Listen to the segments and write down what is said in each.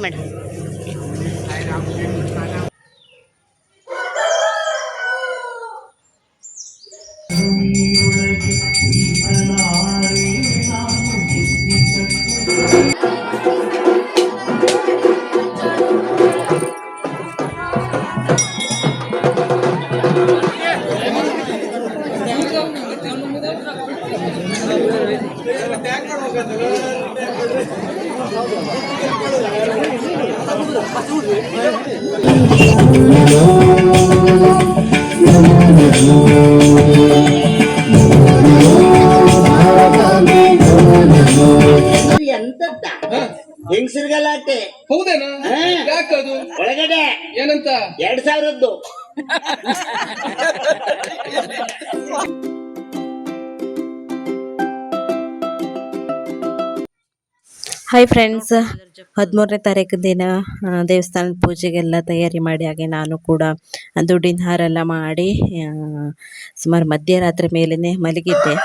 Madam. ಎಂತದ್ದ ಹೆಂಗಸರ್ಗಲಾಟೆ ಹೌದೇನಾ? ಯಾಕದು ಒಳಗಡೆ ಏನಂತ? 2000. ಹಾಯ್ ಫ್ರೆಂಡ್ಸ್, 13ನೇ ತಾರೀಕು ದಿನ ದೇವಸ್ಥಾನದ ಪೂಜೆಗೆಲ್ಲ ತಯಾರಿ ಮಾಡಿ, ಹಾಗೆ ನಾನು ಕೂಡ ದುಡ್ಡಿನ ಹಾರೆಲ್ಲ ಮಾಡಿ ಸುಮಾರು ಮಧ್ಯರಾತ್ರಿ ಮೇಲೇ ಮಲಗಿದ್ದೆ.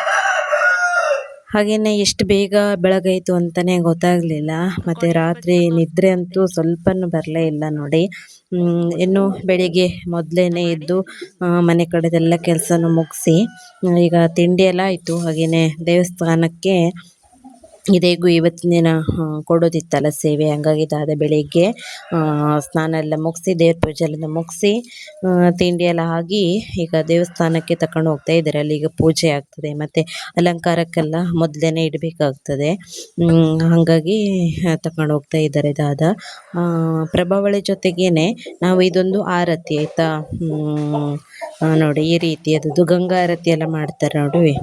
ಹಾಗೆಯೇ ಎಷ್ಟು ಬೇಗ ಬೆಳಗಾಯಿತು ಅಂತಲೇ ಗೊತ್ತಾಗಲಿಲ್ಲ. ಮತ್ತು ರಾತ್ರಿ ನಿದ್ರೆ ಅಂತೂ ಸ್ವಲ್ಪನೂ ಬರಲೇ ಇಲ್ಲ ನೋಡಿ. ಇನ್ನು ಬೆಳಿಗ್ಗೆ ಮೊದಲೇ ಎದ್ದು ಮನೆ ಕಡೆದೆಲ್ಲ ಕೆಲಸನೂ ಮುಗಿಸಿ ಈಗ ತಿಂಡಿ ಎಲ್ಲ ಆಯಿತು. ಹಾಗೆಯೇ ದೇವಸ್ಥಾನಕ್ಕೆ ಇದೇಗೂ ಇವತ್ತಿನ ದಿನ ಕೊಡೋದಿತ್ತಲ್ಲ ಸೇವೆ, ಹಂಗಾಗಿ ಅದಾದ ಬೆಳಿಗ್ಗೆ ಸ್ನಾನ ಎಲ್ಲ ಮುಗಿಸಿ ದೇವ್ರ ಪೂಜೆ ಎಲ್ಲ ಮುಗಿಸಿ ತಿಂಡಿ ಎಲ್ಲ ಆಗಿ ಈಗ ದೇವಸ್ಥಾನಕ್ಕೆ ತಗೊಂಡು ಹೋಗ್ತಾ ಇದ್ದಾರೆ. ಅಲ್ಲಿ ಈಗ ಪೂಜೆ ಆಗ್ತದೆ ಮತ್ತು ಅಲಂಕಾರಕ್ಕೆಲ್ಲ ಮೊದಲೇ ಇಡಬೇಕಾಗ್ತದೆ. ಹಾಗಾಗಿ ತಗೊಂಡು ಹೋಗ್ತಾ ಇದ್ದಾರೆ. ಇದಾದ ಪ್ರಭಾವಳಿ ಜೊತೆಗೇನೆ ನಾವು ಇದೊಂದು ಆರತಿ ಆಯಿತಾ ನೋಡಿ, ಈ ರೀತಿ ಅದು ಗಂಗಾ ಆರತಿ ಎಲ್ಲ ಮಾಡ್ತಾರೆ ನೋಡಿ.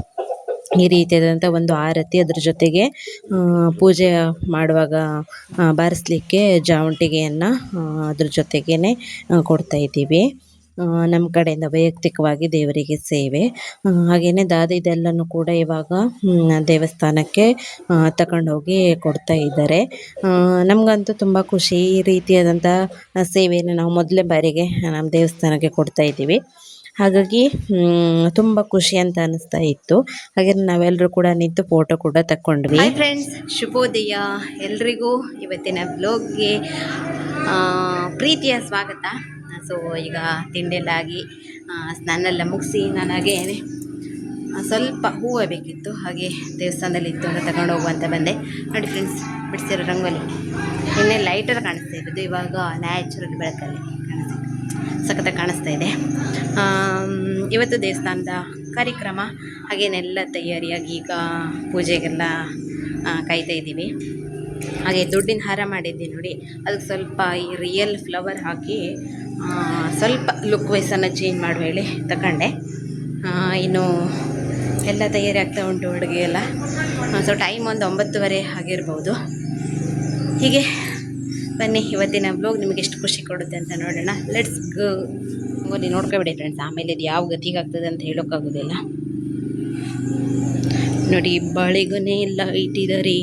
ಈ ರೀತಿಯಾದಂಥ ಒಂದು ಆರತಿ, ಅದ್ರ ಜೊತೆಗೆ ಪೂಜೆ ಮಾಡುವಾಗ ಬಾರಿಸ್ಲಿಕ್ಕೆ ಜಾವಂಟಿಗೆಯನ್ನು ಅದ್ರ ಜೊತೆಗೇ ಕೊಡ್ತಾ ಇದ್ದೀವಿ. ನಮ್ಮ ಕಡೆಯಿಂದ ವೈಯಕ್ತಿಕವಾಗಿ ದೇವರಿಗೆ ಸೇವೆ. ಹಾಗೆಯೇ ಇದೆಲ್ಲನೂ ಕೂಡ ಇವಾಗ ದೇವಸ್ಥಾನಕ್ಕೆ ತಗೊಂಡೋಗಿ ಕೊಡ್ತಾ ಇದ್ದಾರೆ. ನಮಗಂತೂ ತುಂಬ ಖುಷಿ. ಈ ರೀತಿಯಾದಂಥ ಸೇವೆಯನ್ನು ನಾವು ಮೊದಲೇ ಬಾರಿಗೆ ನಮ್ಮ ದೇವಸ್ಥಾನಕ್ಕೆ ಕೊಡ್ತಾ ಇದ್ದೀವಿ. ಹಾಗಾಗಿ ತುಂಬ ಖುಷಿ ಅಂತ ಅನಿಸ್ತಾ ಇತ್ತು. ಹಾಗೆ ನಾವೆಲ್ಲರೂ ಕೂಡ ನಿಂತು ಫೋಟೋ ಕೂಡ ತಗೊಂಡ್ವಿ. ಹಾಯ್ ಫ್ರೆಂಡ್ಸ್, ಶುಭೋದಯ ಎಲ್ರಿಗೂ. ಇವತ್ತಿನ ಬ್ಲಾಗ್ಗೆ ಪ್ರೀತಿಯ ಸ್ವಾಗತ. ಸೊ ಈಗ ತಿಂಡಿಯಲ್ಲಾಗಿ ಸ್ನಾನ ಎಲ್ಲ ಮುಗಿಸಿ ನನಗೆ ಸ್ವಲ್ಪ ಹೂವು ಬೇಕಿತ್ತು, ಹಾಗೆ ದೇವಸ್ಥಾನದಲ್ಲಿ ಇತ್ತು ಅಂತ ತಗೊಂಡು ಹೋಗುವಂತ ಬಂದೆ. ನೋಡಿ ಫ್ರೆಂಡ್ಸ್, ಬಿಡಿಸಿರೋ ರಂಗೋಲಿ ಇನ್ನೇ ಲೈಟರ್ ಕಾಣಿಸ್ತಾ ಇರೋದು, ಇವಾಗ ನ್ಯಾಚುರಲ್ ಬೆಳಕಲ್ಲಿ ಸಖತ್ತಾಗಿ ಕಾಣಿಸ್ತಾ ಇದೆ. ಇವತ್ತು ದೇವಸ್ಥಾನದ ಕಾರ್ಯಕ್ರಮ, ಹಾಗೇನೆಲ್ಲ ತಯಾರಿಯಾಗಿ ಈಗ ಪೂಜೆಗೆಲ್ಲ ಕಾಯ್ತಾ ಇದ್ದೀವಿ. ಹಾಗೆ ದುಡ್ಡಿನ ಹಾರ ಮಾಡಿದ್ದೆ ನೋಡಿ, ಅದಕ್ಕೆ ಸ್ವಲ್ಪ ಈ ರಿಯಲ್ ಫ್ಲವರ್ ಹಾಕಿ ಸ್ವಲ್ಪ ಲುಕ್ ವೈಸನ್ನು ಚೇಂಜ್ ಮಾಡುವ ಹೇಳಿ ತಗೊಂಡೆ. ಇನ್ನು ಎಲ್ಲ ತಯಾರಿ ಆಗ್ತಾ ಉಂಟು ಅಡುಗೆ ಎಲ್ಲ. ಸೊ ಟೈಮ್ ಒಂದು 9:30 ಆಗಿರ್ಬೋದು. ಹೀಗೆ ಬನ್ನಿ, ಇವತ್ತಿನ ಬ್ಲಾಗ್ ನಿಮಗೆ ಎಷ್ಟು ಖುಷಿ ಕೊಡುತ್ತೆ ಅಂತ ನೋಡೋಣ. Let's go. ರಂಗೋಲಿ ನೋಡ್ಕೊಬಿಡಿ ಫ್ರೆಂಡ್ಸ್, ಆಮೇಲೆ ಇದು ಯಾವ ಗತಿಗಾಗ್ತದೆ ಅಂತ ಹೇಳೋಕ್ಕಾಗೋದಿಲ್ಲ. ನೋಡಿ, ಬಾಳೆಗೊನೆ ಎಲ್ಲ ಇಟ್ಟಿದ್ದಾರೆ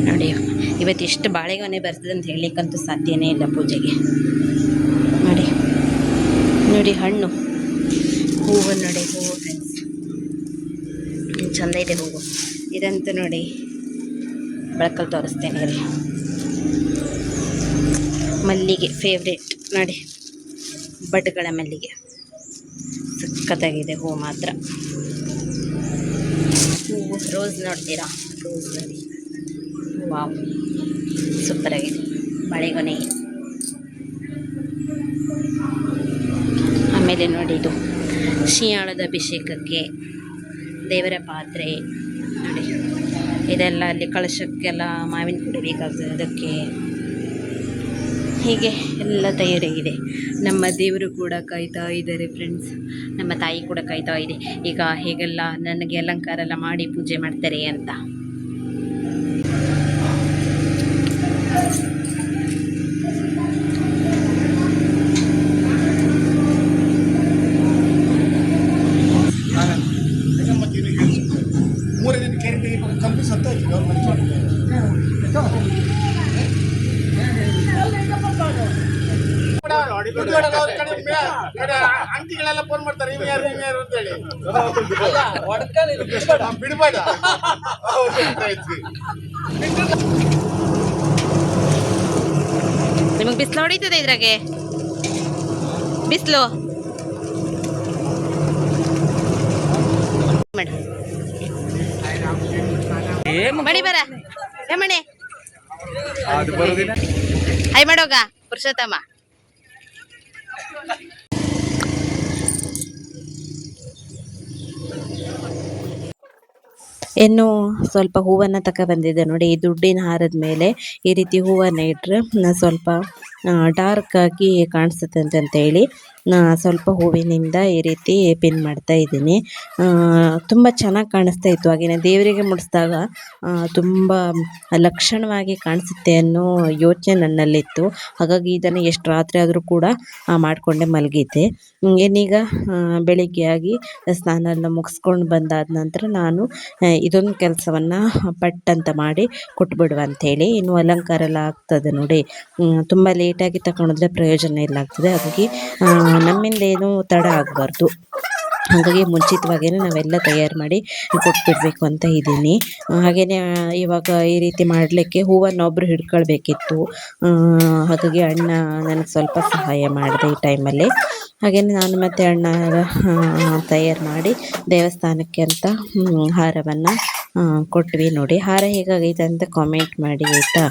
ನೋಡಿ. ಇವತ್ತು ಎಷ್ಟು ಬಾಳೆಗೊನೆ ಬರ್ತದೆ ಅಂತ ಹೇಳಲಿಕ್ಕಂತೂ ಸಾಧ್ಯನೇ ಇಲ್ಲ ಪೂಜೆಗೆ. ನೋಡಿ ನೋಡಿ, ಹಣ್ಣು ಹೂವು ನೋಡಿ, ಹೂವು ಫ್ರೆಂಡ್ಸ್ ಚೆಂದ ಇದೆ ಹೂವು. ಇದಂತೂ ನೋಡಿ ಬೆಳಕಲ್ಲಿ ತೋರಿಸ್ತೇನೆ ರೀ. ಮಲ್ಲಿಗೆ ಫೇವ್ರೇಟ್ ನೋಡಿ, ಬಡ್ಗಳ ಮಲ್ಲಿಗೆ ಸಖತ್ತಾಗಿದೆ ಹೂವು ಮಾತ್ರ. ಹೂವು ರೋಸ್ ನೋಡ್ತೀರಾ, ರೋಸ್ ನೋಡಿ, ವಾವ್ ಸೂಪರಾಗಿದೆ. ಬಾಳೆಗೊನೆ, ಆಮೇಲೆ ನೋಡಿ ಇದು ಶಿಯಾಳದ ಅಭಿಷೇಕಕ್ಕೆ ದೇವರ ಪಾತ್ರೆ ನೋಡಿ. ಇದೆಲ್ಲ ಅಲ್ಲಿ ಕಳಶಕ್ಕೆಲ್ಲ ಮಾವಿನ ಕುಡಿ ಬೇಕಾಗ್ತದೆ, ಅದಕ್ಕೆ ಹೀಗೆ ಎಲ್ಲ ತಯಾರಾಗಿದೆ. ನಮ್ಮ ದೇವರು ಕೂಡ ಕಾಯ್ತಾ ಇದ್ದಾರೆ ಫ್ರೆಂಡ್ಸ್, ನಮ್ಮ ತಾಯಿ ಕೂಡ ಕಾಯ್ತಾ ಇದೆ ಈಗ ಹೇಗೆಲ್ಲ ನನಗೆ ಅಲಂಕಾರ ಎಲ್ಲ ಮಾಡಿ ಪೂಜೆ ಮಾಡ್ತಾರೆ ಅಂತ. ಅಂಟಿಗಳೆಲ್ಲ ಫೋನ್ ಮಾಡ್ತಾರೆ ಇವ್ ಯಾರು ಅಂತ ಹೇಳಿ ಬಿಡ್ಬೇಡ ನಿಮಗೆ ಬಿಸಿಲು ಹೊಡಿತದೆ ಇದ್ರಾಗೆ ಬಿಸಿಲು ಮಣಿ ಬರ ಮಣಿ ಹಾಯ್ ಮಾಡೋಗ ಪುರುಷೋತ್ತಮ ಇನ್ನು ಸ್ವಲ್ಪ ಹೂವನ್ನು ತಕ ಬಂದಿದ್ದೆ ನೋಡಿ. ಈ ದುಡ್ಡಿನ ಹಾರದ ಮೇಲೆ ಈ ರೀತಿ ಹೂವನ್ನು ಇಟ್ಟರೆ ಸ್ವಲ್ಪ ಡಾರ್ಕ್ ಆಗಿ ಕಾಣಿಸುತ್ತೆ ಅಂತೇಳಿ ಸ್ವಲ್ಪ ಹೂವಿನಿಂದ ಈ ರೀತಿ ಪಿನ್ ಮಾಡ್ತಾ ಇದ್ದೀನಿ. ತುಂಬ ಚೆನ್ನಾಗಿ ಕಾಣಿಸ್ತಾ ಇತ್ತು. ಹಾಗೆಯೇ ದೇವರಿಗೆ ಮುಡಿಸಿದಾಗ ತುಂಬ ಲಕ್ಷಣವಾಗಿ ಕಾಣಿಸುತ್ತೆ ಅನ್ನೋ ಯೋಚನೆ ನನ್ನಲ್ಲಿತ್ತು. ಹಾಗಾಗಿ ಇದನ್ನು ಎಷ್ಟು ರಾತ್ರಿ ಆದರೂ ಕೂಡ ಮಾಡಿಕೊಂಡೆ ಮಲಗಿದ್ದೆ. ಏನೀಗ ಬೆಳಿಗ್ಗೆ ಆಗಿ ಸ್ನಾನ ಎಲ್ಲ ಮುಗಿಸ್ಕೊಂಡು ಬಂದಾದ ನಂತರ ನಾನು ಇದೊಂದು ಕೆಲಸವನ್ನು ಪಟ್ ಅಂತ ಮಾಡಿ ಕೊಟ್ಬಿಡುವ ಅಂಥೇಳಿ. ಇನ್ನು ಅಲಂಕಾರ ಎಲ್ಲ ಆಗ್ತದೆ ನೋಡಿ. ತುಂಬ ಲೇಟಾಗಿ ತಗೊಂಡ್ರೆ ಪ್ರಯೋಜನ ಇಲ್ಲ ಆಗ್ತದೆ. ಹಾಗಾಗಿ ನಮ್ಮಿಂದ ಏನೂ ತಡ ಆಗಬಾರ್ದು. ಹಾಗಾಗಿ ಮುಂಚಿತವಾಗಿಯೇ ನಾವೆಲ್ಲ ತಯಾರು ಮಾಡಿ ಕೊಟ್ಬಿಡಬೇಕು ಅಂತ ಇದ್ದೀನಿ. ಹಾಗೆಯೇ ಇವಾಗ ಈ ರೀತಿ ಮಾಡಲಿಕ್ಕೆ ಹೂವನ್ನು ಒಬ್ಬರು ಹಿಡ್ಕೊಳ್ಬೇಕಿತ್ತು. ಹಾಗಾಗಿ ಅಣ್ಣ ನನಗೆ ಸ್ವಲ್ಪ ಸಹಾಯ ಮಾಡಿದೆ ಈ ಟೈಮಲ್ಲಿ. ಹಾಗೆಯೇ ನಾನು ಮತ್ತು ಅಣ್ಣ ತಯಾರು ಮಾಡಿ ದೇವಸ್ಥಾನಕ್ಕೆ ಅಂತ ಹಾರವನ್ನು ಕೊಟ್ವಿ ನೋಡಿ. ಹಾರ ಹೇಗಾಗೈತೆ ಅಂತ ಕಾಮೆಂಟ್ ಮಾಡಿ ಆಯಿತಾ.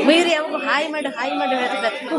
ಮೀರಿ ಅವಾಗ ಹಾಯ್ ಮಾಡು ಹೇಳ್ಬೇಕು.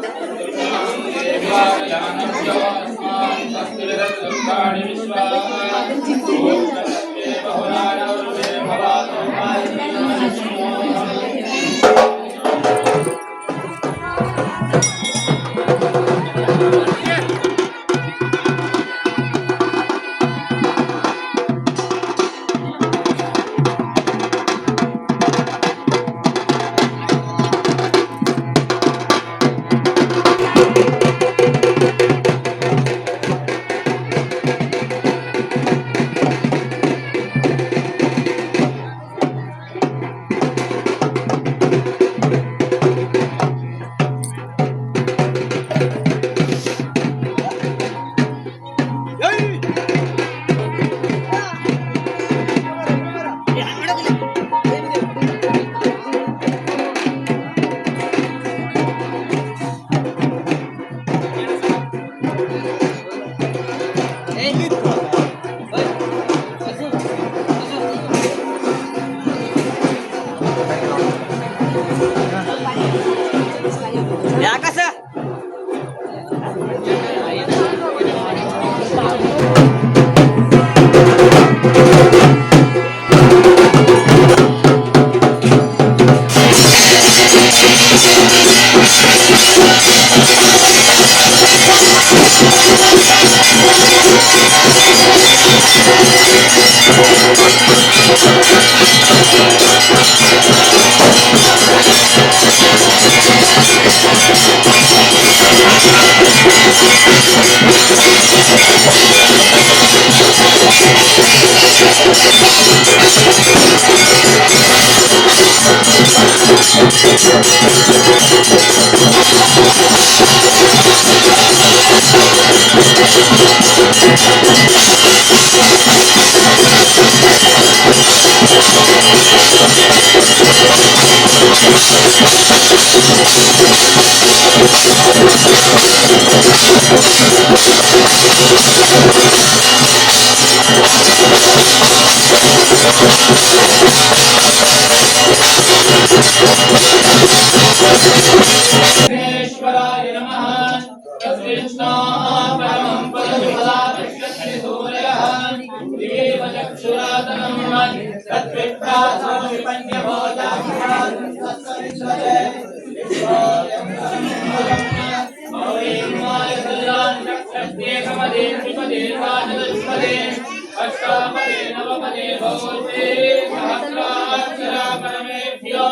विघ्नेश्वराय नमः तस्मिन्नाः परमं पदं सदा तिष्ठति सूर्यः दिवेव चक्षुरातनं तद्विप्रासं विपन्यभोजाः तत्सविश्वते मौलिमाय सल्लान् चक्षस्येकमदे त्रिपदे द्वादशपदे अष्टापदे नवपदे भवते सहस्राक्षरा परमेभ्यो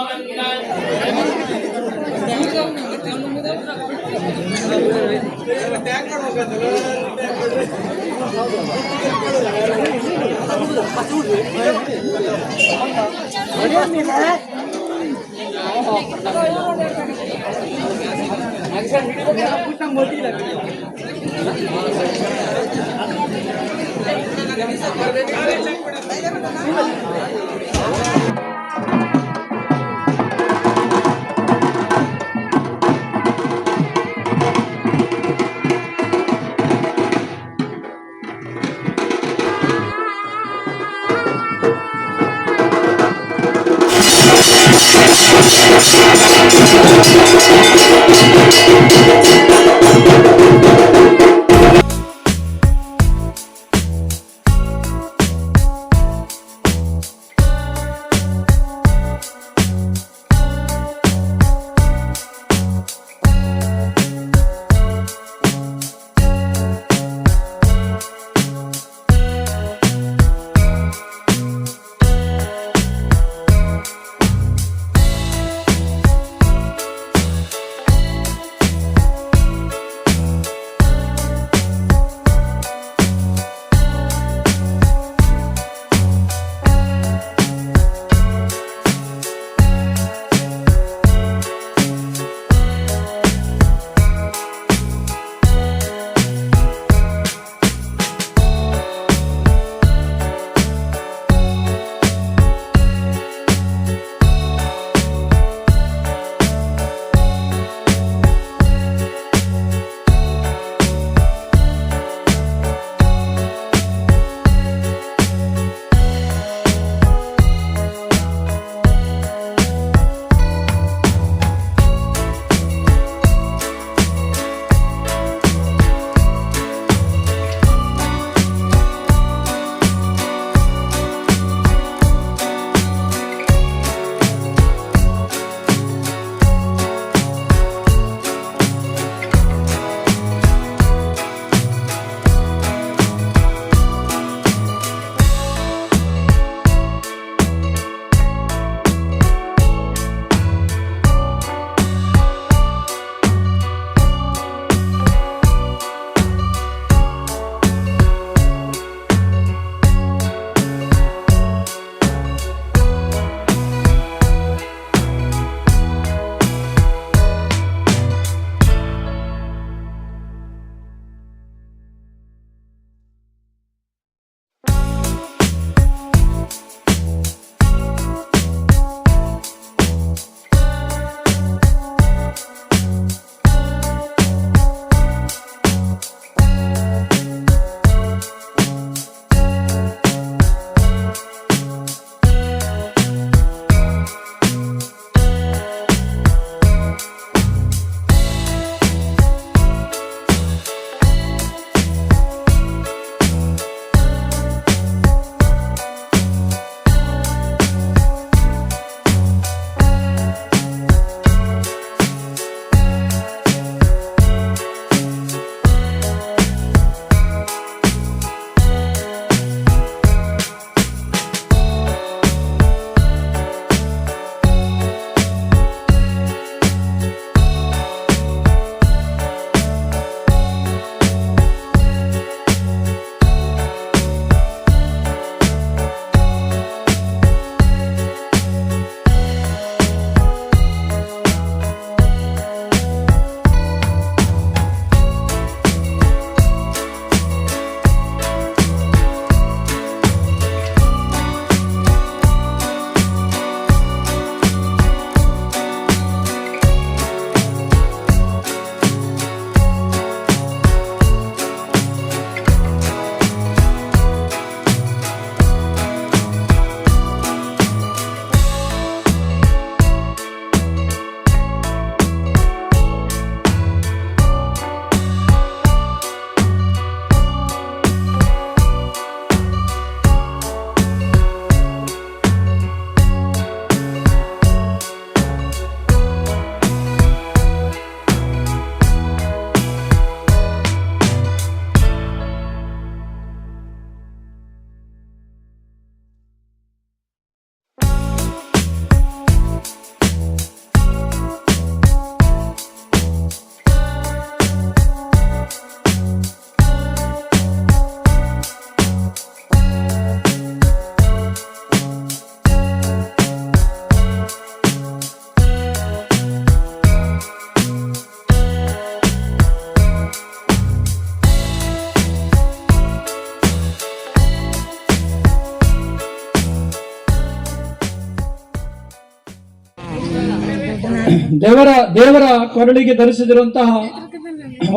ದೇವರ ಕೊರಳಿಗೆ ಧರಿಸಿದಿರುವಂತಹ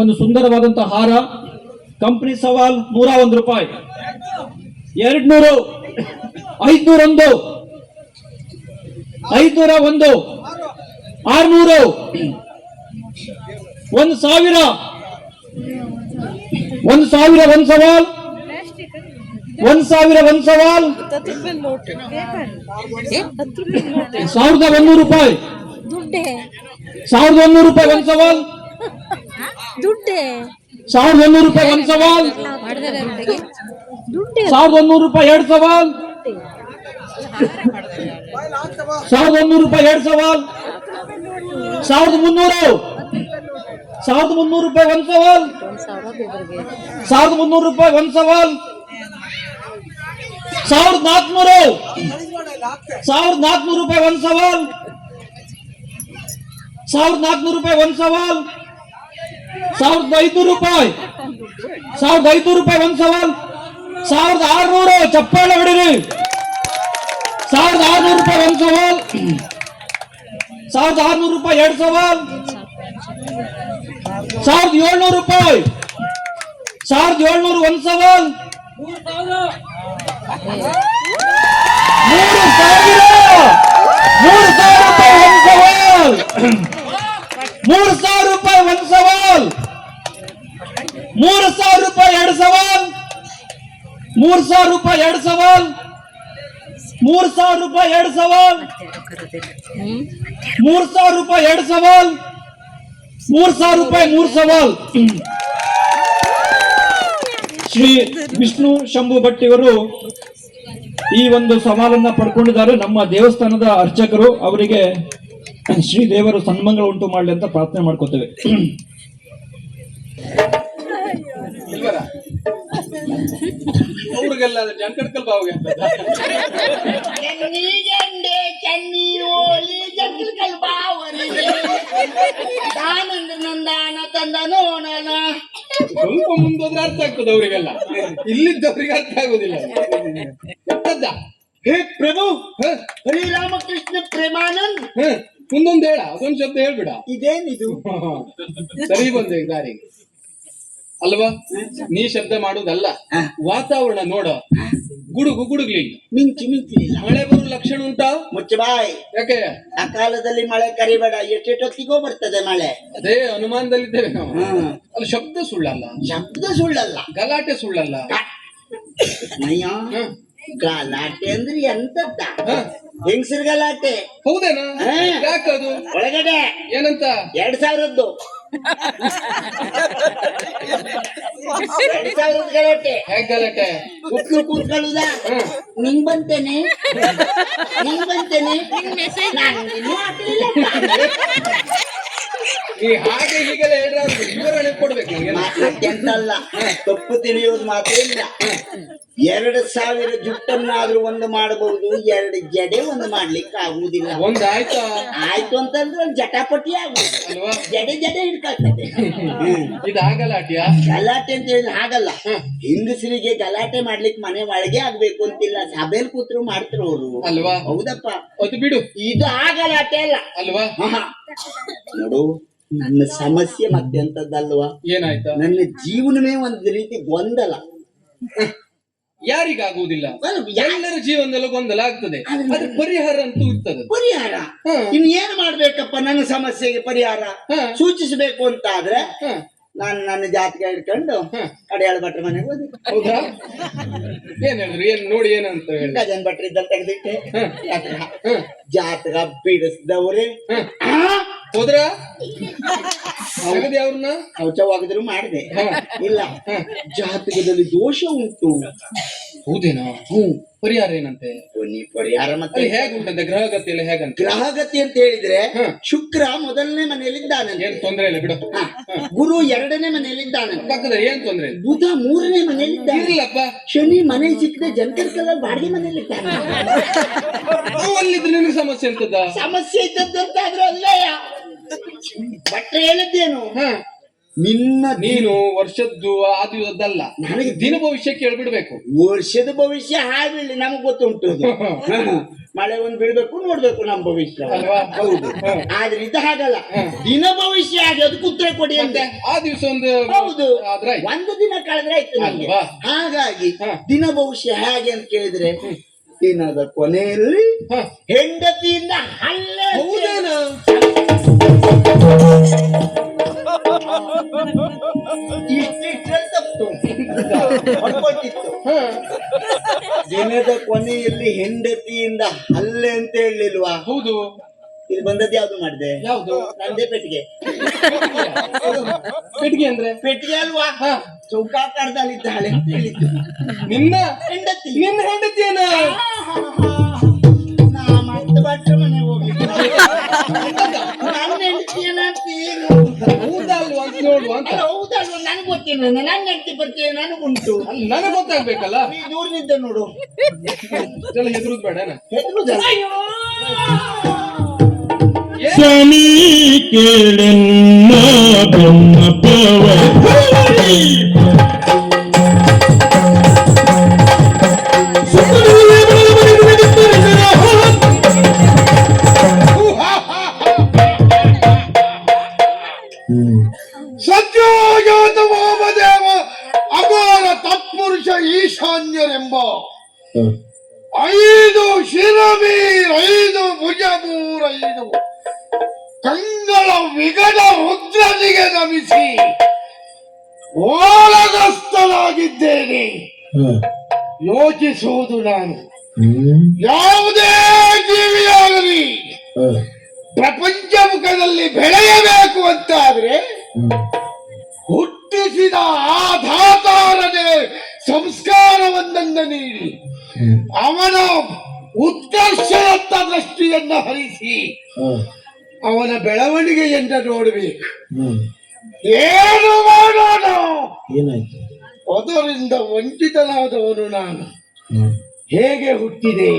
ಒಂದು ಸುಂದರವಾದಂತಹ ಹಾರ. ಕಂಪನಿ ಸವಾಲ್ 101 ರೂಪಾಯಿ, 200, 501, 501, 600, 1000, 1000 ಒಂದು ಸವಾಲ್, 1000 ಒಂದು ಸವಾಲ್, 1100 ರೂಪಾಯಿ, 1100 ರೂಪಾಯಿ ಒಂದು ಸವಾಲ್, 1100 ರೂಪಾಯಿ ಒಂದು ಸವಾಲ್, 1100 ರೂಪಾಯಿ ಎರಡು ಸವಾಲ್, 1100 ರೂಪಾಯಿ ಎರಡು ಸವಾಲ್, 1300, 1300 ರೂಪಾಯಿ ಒಂದು ಸವಾಲ್, 1300 ರೂಪಾಯಿ ಒಂದು ಸವಾಲ್, 1400, 1400 ರೂಪಾಯಿ ಒಂದು ಸವಾಲ್, 1400 ರೂಪಾಯಿ ಒಂದು ಸವಾಲ್, 1500 ರೂಪಾಯಿ, 1500 ರೂಪಾಯಿ ಒಂದು ಸವಾಲ್, 1600, ಚಪ್ಪಾಳೆ ಹೊಡಿರಿ, 1600 ರೂಪಾಯಿ ಒಂದು ಸವಾಲ್, 1600 ರೂಪಾಯಿ ಎರಡು ಸವಾಲ್, 1700 ರೂಪಾಯಿ, 1700 ಒಂದು ಸವಾಲ್, 3000 ರೂಪಾಯಿ ಒಂದು ಸವಾಲ್, 3000 ರೂಪಾಯಿ ಎರಡು ಸವಾಲ್, 3000 ರೂಪಾಯಿ ಎರಡು ಸವಾಲ್, 3000 ರೂಪಾಯಿ ಎರಡು ಸವಾಲ್, 3000 ರೂಪಾಯಿ ಎರಡು ಸವಾಲ್, 3000 ರೂಪಾಯಿ ಮೂರು ಸವಾಲ್. ಶ್ರೀ ವಿಷ್ಣು ಶಂಭು ಭಟ್ ಇವರು ಈ ಒಂದು ಸವಾಲನ್ನ ಪಡ್ಕೊಂಡಿದ್ದಾರೆ. ನಮ್ಮ ದೇವಸ್ಥಾನದ ಅರ್ಚಕರು, ಅವರಿಗೆ ಶ್ರೀ ದೇವರು ಸನ್ಮಂಗಳ ಉಂಟು ಮಾಡಲಿ ಅಂತ ಪ್ರಾರ್ಥನೆ ಮಾಡ್ಕೋತೇವೆ. ಅವ್ರಿಗೆಲ್ಲ ಜಂಕಡ್ಕಲ್ ಬಾವಿಗೆ ಚೆನ್ನಿ ಜಂಡೆ ಚೆನ್ನಿ ಓಲಿ ಜಂಕಲ್ ಬಾವರಿಗೆ ತಾನಂದ ನಂದಾನ ತಂದ ನೋಡೋಣ. ಸ್ವಲ್ಪ ಮುಂದೋದ್ರೆ ಅರ್ಥ ಆಗ್ತದೆ ಅವರಿಗೆಲ್ಲ, ಇಲ್ಲಿದ್ದವರಿಗೆ ಅರ್ಥ ಆಗುದಿಲ್ಲ. ಎಂತದ್ದ? ಹೇ ಪ್ರಭು, ಹರಿ ರಾಮಕೃಷ್ಣ ಪ್ರೇಮಾನಂದ್. ಮುಂದೊಂದು ಹೇಳ, ಅದೊಂದು ಶಬ್ದ ಹೇಳ್ಬಿಡ. ಇದೇನಿದು? ಸರಿ ಬಂದೆ ದಾರಿಗೆ ಅಲ್ವಾ? ನೀ ಶಬ್ದ ಮಾಡುದಲ್ಲ, ವಾತಾವರಣ ನೋಡ, ಗುಡುಗು ಗುಡುಗ್ಲಿಲ್ಲ, ಮಿಂಚು ಮಿಂಚಲಿಲ್ಲ, ಮಳೆ ಬರುವ ಲಕ್ಷಣ ಉಂಟಾ? ಮುಚ್ಚ ಬಾಯ್. ಯಾಕೆ? ಆ ಕಾಲದಲ್ಲಿ ಮಳೆ ಕರಿಬೇಡ, ಎಷ್ಟೆಷ್ಟೊತ್ತಿಗೋ ಬರ್ತದೆ ಮಳೆ. ಅದೇ ಅನುಮಾನದಲ್ಲಿದ್ದೇವೆ ನಾವು. ಅಲ್ಲಿ ಶಬ್ದ ಸುಳ್ಳಲ್ಲ, ಶಬ್ದ ಸುಳ್ಳಲ್ಲ, ಗಲಾಟೆ ಸುಳ್ಳಲ್ಲ. ಅಯ್ಯ, ಗಲಾಟೆ ಅಂದ್ರೆ ಎಂತದ್ದ? ಹೆಂಗಸರ್ ಗಲಾಟೆ. ಹೌದೇನಾ? ಯಾಕದು? ಒಳಗಡೆ ಏನಂತ? 2000 ಗಲಾಟೆ. ಹೇಗ್ ಗಲಾಟೆ? ಉಕ್ಕು ಕೂತ್ಕೊಳ್ಳುದ, ನಿಂಗ್ ಬಂತೇನೆ, ನಿಂಗ್ ಬಂತೇನೆ, ನಂಗೇನು ಆಗ್ಲಿಲ್ಲ. ಈ ಹಾಗೆ ಹೀಗೆಲ್ಲ ಹೇಳಿದ್ರೆ ವಿವರಣೆ ಕೊಡ್ಬೇಕು ನಿಮ್ಗೆ. ಎಂತಲ್ಲ, ತಪ್ಪು ತಿಳಿಯೋದು ಮಾತ್ರ ಇಲ್ಲ. 2000 ಜುಟ್ಟನ್ನಾದ್ರೂ ಒಂದು ಮಾಡಬಹುದು, 2 ಜಡೆ ಒಂದು ಮಾಡ್ಲಿಕ್ಕೆ ಆಗುವುದಿಲ್ಲ. ಒಂದ್ ಆಯ್ತಾ? ಆಯ್ತು ಅಂತಂದ್ರೆ ಒಂದು ಜಟಾಪಟಿ ಆಗುದು ಅಲ್ವಾ? ಜಡೆ ಜಡೆ ಹಿಡ್ಕೊಳ್ತದೆ. ಇದು ಆಗಲಾಟಿಯಾ? ಗಲಾಟೆ ಅಂತ ಹೇಳಿದ್ರೆ ಹಾಗಲ್ಲ. ಹೆಂಗಸರಿಗೆ ಗಲಾಟೆ ಮಾಡ್ಲಿಕ್ಕೆ ಮನೆ ಒಳಗೆ ಆಗ್ಬೇಕು ಅಂತಿಲ್ಲ, ಸಭೆಯಲ್ಲಿ ಕೂತ್ರು ಮಾಡ್ತಾರೆ ಅವರು, ಅಲ್ವಾ? ಹೌದಪ್ಪ. ಅದು ಬಿಡು, ಇದು ಆ ಗಲಾಟೆ ಅಲ್ಲ ಅಲ್ವಾ? ನೋಡು, ನನ್ನ ಸಮಸ್ಯೆ ಮತ್ತೆ ಎಂತದ್ದಲ್ವಾ? ಏನಾಯ್ತಾ? ನನ್ನ ಜೀವನವೇ ಒಂದು ರೀತಿ ಗೊಂದಲ. ಯಾರಿಗಾಗುವುದಿಲ್ಲ? ಎಲ್ಲರ ಜೀವನದಲ್ಲೂ ಗೊಂದಲ ಆಗ್ತದೆ. ಅದ್ರ ಪರಿಹಾರ ಅಂತೂ ಇರ್ತದೆ. ಪರಿಹಾರ ಇನ್ ಏನ್ ಮಾಡ್ಬೇಕಪ್ಪ? ನನ್ನ ಸಮಸ್ಯೆಗೆ ಪರಿಹಾರ ಸೂಚಿಸಬೇಕು ಅಂತ ಆದ್ರೆ ನಾನು ನನ್ನ ಜಾತಕ ಹಿಡ್ಕೊಂಡು ಕಡೆಯಾಳ ಭಟ್ರ ಮನೆಗೆ ಹೋದೆ. ಹೌದಾ? ಏನ್ ಹೇಳಿದ್ರು? ಏನ್ ನೋಡಿ ಏನಂತ ಹೇಳಿ? ಗಜನ್ ಭಟ್ರ ಇದ್ದಲ್ಲಿ ತೆಗೆದಿಟ್ಟೆ ಜಾತಕ ಬಿಡಿಸಿದವ್ರೆ. ಹೋದ್ರ ಅವ್ರನ್ನ ಶೌಚವಾಗಿದ್ರು ಮಾಡಿದೆ. ಇಲ್ಲ, ಜಾತಕದಲ್ಲಿ ದೋಷ ಉಂಟು. ಹೌದೇನಾ? ಪರಿಹಾರ ಏನಂತೆ? ನೀ ಪರಿಹಾರ ಮತ್ತೆ ಹೇಗುಂಟಂತೆ? ಗ್ರಹಗತಿ ಎಲ್ಲ ಹೇಗಂತ? ಗ್ರಹಗತಿ ಅಂತ ಹೇಳಿದ್ರೆ ಶುಕ್ರ ಮೊದಲನೇ ಮನೆಯಲ್ಲಿದ್ದಾನೆ, ಏನ್ ತೊಂದ್ರೆ ಇಲ್ಲ ಬಿಡು. ಗುರು 2ನೇ ಮನೆಯಲ್ಲಿದ್ದಾನೆ, ಪಕ್ಕದ ಏನ್ ತೊಂದ್ರೆ ಇಲ್ಲ. ಬುಧ 3ನೇ ಮನೆಯಲ್ಲಿದ್ದಾನೆ, ಇರ್ಲಪ್ಪ. ಶನಿ ಮನೆ ಸಿಕ್ಕದೆ ಜಂಕರ್ಕಲ್ ಬಾಡಿಗೆ ಮನೆಯಲ್ಲಿದ್ದಾನೆ. ಅಲ್ಲಿದ್ರೆ ನಿನಗೆ ಸಮಸ್ಯೆ ಅಂತದ? ಸಮಸ್ಯೆ ಇದ್ದದ್ದಂತಾದ್ರೂ ಅಲ್ಲಯ್ಯ. ಭಟ್ರ ಹೇಳಿದ್ದೇನು? ನಿನ್ನ ನೀನು ವರ್ಷದ್ದು ಆ ದಿವಸದ್ದಲ್ಲ, ನನಗೆ ದಿನ ಭವಿಷ್ಯ ಕೇಳ್ಬಿಡ್ಬೇಕು. ವರ್ಷದ ಭವಿಷ್ಯ ಹಾಗೆ ನಮಗ್ ಗೊತ್ತುಂಟು ಅದು. ಮಳೆ ಒಂದ್ ಬೀಳ್ಬೇಕು ನೋಡ್ಬೇಕು ನಮ್ಮ ಭವಿಷ್ಯ ಅಲ್ವಾ? ಹೌದು. ಆದ್ರೆ ಇದು ಹಾಗಲ್ಲ, ದಿನ ಭವಿಷ್ಯ ಹಾಗೆ ಅದಕ್ಕೆ ಉತ್ತರ ಕೊಡಿ ಅಂತ. ಆ ದಿವಸ ಒಂದು ಹೌದು, ಆದ್ರೆ ಒಂದು ದಿನ ಕಳೆದ್ರೆ ಆಯ್ತು ನಮ್ಗೆ. ಅಲ್ವಾ? ಹಾಗಾಗಿ ದಿನ ಭವಿಷ್ಯ ಹೇಗೆ ಅಂತ ಕೇಳಿದ್ರೆ, ದಿನದ ಕೊನೆಯಲ್ಲಿ ಹೆಂಡತಿಯಿಂದ ಹಲ್ಲೆ. ಹೌದೇನಾ? ಇಷ್ಟಿಟ್ರೆ ತಪ್ಪು ಹೊಡ್ಕೊಟ್ಟಿತ್ತು. ದಿನದ ಕೊನೆಯಲ್ಲಿ ಹೆಂಡತಿಯಿಂದ ಹಲ್ಲೆ ಅಂತ ಹೇಳಿಲ್ವಾ? ಹೌದು. ಇದು ಬಂದದ್ದು ಯಾವ್ದು ಮಾಡಿದೆ? ಯಾವ್ದು? ನಂದೇ ಪೆಟ್ಟಿಗೆ. ಪೆಟ್ಟಿಗೆ ಅಂದ್ರೆ ಪೆಟ್ಟಿಗೆ ಅಲ್ವಾ? ಚೌಕಾಕಾರದಲ್ಲಿದ್ದಾಳೆ ಅಂತ ಹೇಳಿದ್ದು. ನಿನ್ನ ಹೆಂಡತಿ. ನಿನ್ನ ಹೆಂಡತಿಯನ? ನಾ ಮತ್ತೆ ಭಟ್ರ ಮನೆ ಹೋಗ್ಲಿಕ್ಕೆ ನನ್ನ ಹೆಂಡತಿಯನ ಅಂತ ಈಗ ಹೌದಲ್ವಾ ಅಂತ ನೋಡುವ ಅಂತ. ಹೌದಲ್ವ, ನನಗೆ ಗೊತ್ತೇನು, ನನ್ನ ಹೆಂಡತಿ ಪರಿಚಯ ನನಗುಂಟು. ಅಲ್ಲಿ ನನಗೆ ಗೊತ್ತಾಗ್ಬೇಕಲ್ಲ. ನೀ ದೂರನಿದ್ದ ನೋಡು. ಹೆದರುದು ಬೇಡ. ಹೆದರುದಲ್ಲ. ಸ್ವಾಮಿ ಕೇಳೆನ್ನ ಬ್ರಹ್ಮಪವ ಸತ್ಯೋಜಾತ ವಾಮದೇವ ಅಗಾರ ತತ್ಪುರುಷ ಈಶಾನ್ಯರೆಂಬ 5 ಶಿರವೀರ್ 5 ಭುಜಮೂರ್ 5 ಕಂಗಳ ವಿಗಡ ರುದ್ರನಿಗೆ ನಮಿಸಿ ಓಲಗಸ್ತನಾಗಿದ್ದೇನೆ. ಯೋಚಿಸುವುದು ನಾನು, ಯಾವುದೇ ಜೀವಿಯಾಗಲಿ ಪ್ರಪಂಚ ಮುಖದಲ್ಲಿ ಬೆಳೆಯಬೇಕು ಅಂತಾದ್ರೆ ಹುಟ್ಟಿಸಿದ ಆ ಧಾತಾರನೇ ಸಂಸ್ಕಾರವನ್ನ ನೀಡಿ ಅವನ ಉತ್ಕರ್ಷದತ್ತ ದೃಷ್ಟಿಯನ್ನ ಹರಿಸಿ ಅವನ ಬೆಳವಣಿಗೆಯನ್ನ ನೋಡಬೇಕು. ಏನು ಮಾಡೋಣ? ಏನಾಯ್ತು? ಅದರಿಂದ ವಂಚಿತನಾದವನು ನಾನು. ಹೇಗೆ ಹುಟ್ಟಿದೆ?